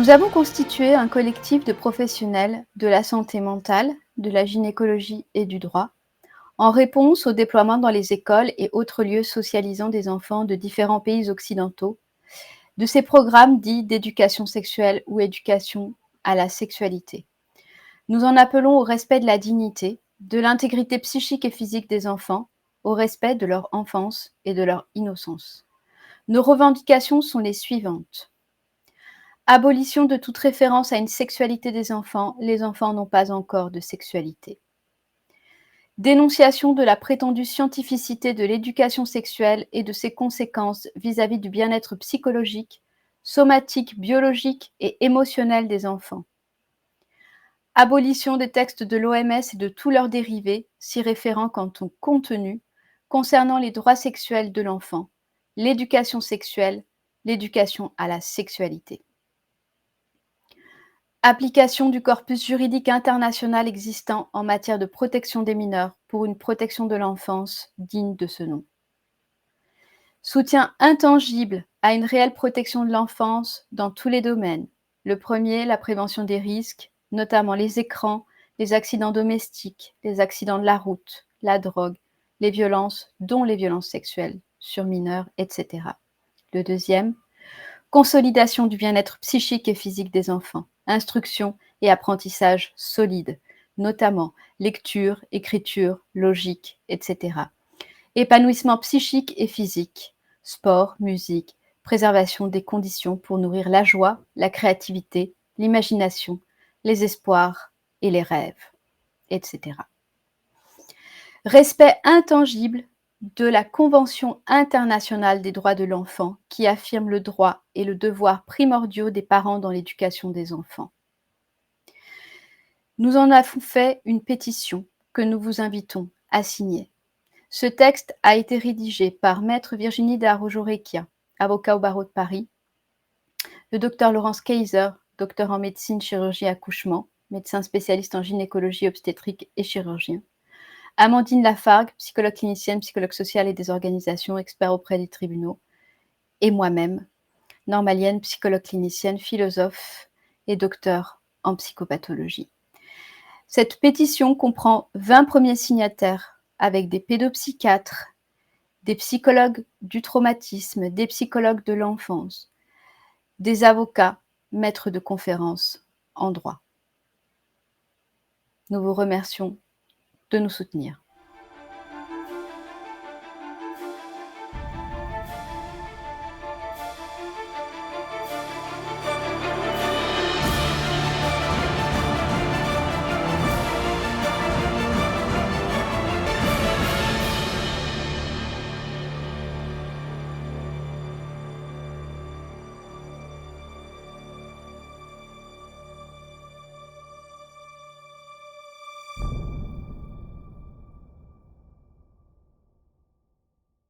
Nous avons constitué un collectif de professionnels de la santé mentale, de la gynécologie et du droit, en réponse au déploiement dans les écoles et autres lieux socialisant des enfants de différents pays occidentaux, de ces programmes dits d'éducation sexuelle ou éducation à la sexualité. Nous en appelons au respect de la dignité, de l'intégrité psychique et physique des enfants, au respect de leur enfance et de leur innocence. Nos revendications sont les suivantes. Abolition de toute référence à une sexualité des enfants, les enfants n'ont pas encore de sexualité. Dénonciation de la prétendue scientificité de l'éducation sexuelle et de ses conséquences vis-à-vis du bien-être psychologique, somatique, biologique et émotionnel des enfants. Abolition des textes de l'OMS et de tous leurs dérivés, s'y référant quant au contenu, concernant les droits sexuels de l'enfant, l'éducation sexuelle, l'éducation à la sexualité. Application du corpus juridique international existant en matière de protection des mineurs pour une protection de l'enfance digne de ce nom. Soutien intangible à une réelle protection de l'enfance dans tous les domaines. Le premier, la prévention des risques, notamment les écrans, les accidents domestiques, les accidents de la route, la drogue, les violences, dont les violences sexuelles sur mineurs, etc. Le deuxième, consolidation du bien-être psychique et physique des enfants, instruction et apprentissage solides, notamment lecture, écriture, logique, etc. Épanouissement psychique et physique, sport, musique, préservation des conditions pour nourrir la joie, la créativité, l'imagination, les espoirs et les rêves, etc. Respect intangible de la Convention internationale des droits de l'enfant qui affirme le droit et le devoir primordiaux des parents dans l'éducation des enfants. Nous en avons fait une pétition que nous vous invitons à signer. Ce texte a été rédigé par Maître Virginie Darojo-Recchia, avocat au barreau de Paris, le Dr Laurence Kayser, docteur en médecine, chirurgie et accouchement, médecin spécialiste en gynécologie, obstétrique et chirurgien, Amandine Lafargue, psychologue clinicienne, psychologue sociale et des organisations, expert auprès des tribunaux, et moi-même, normalienne, psychologue clinicienne, philosophe et docteur en psychopathologie. Cette pétition comprend 20 premiers signataires avec des pédopsychiatres, des psychologues du traumatisme, des psychologues de l'enfance, des avocats, maîtres de conférences en droit. Nous vous remercions de nous soutenir.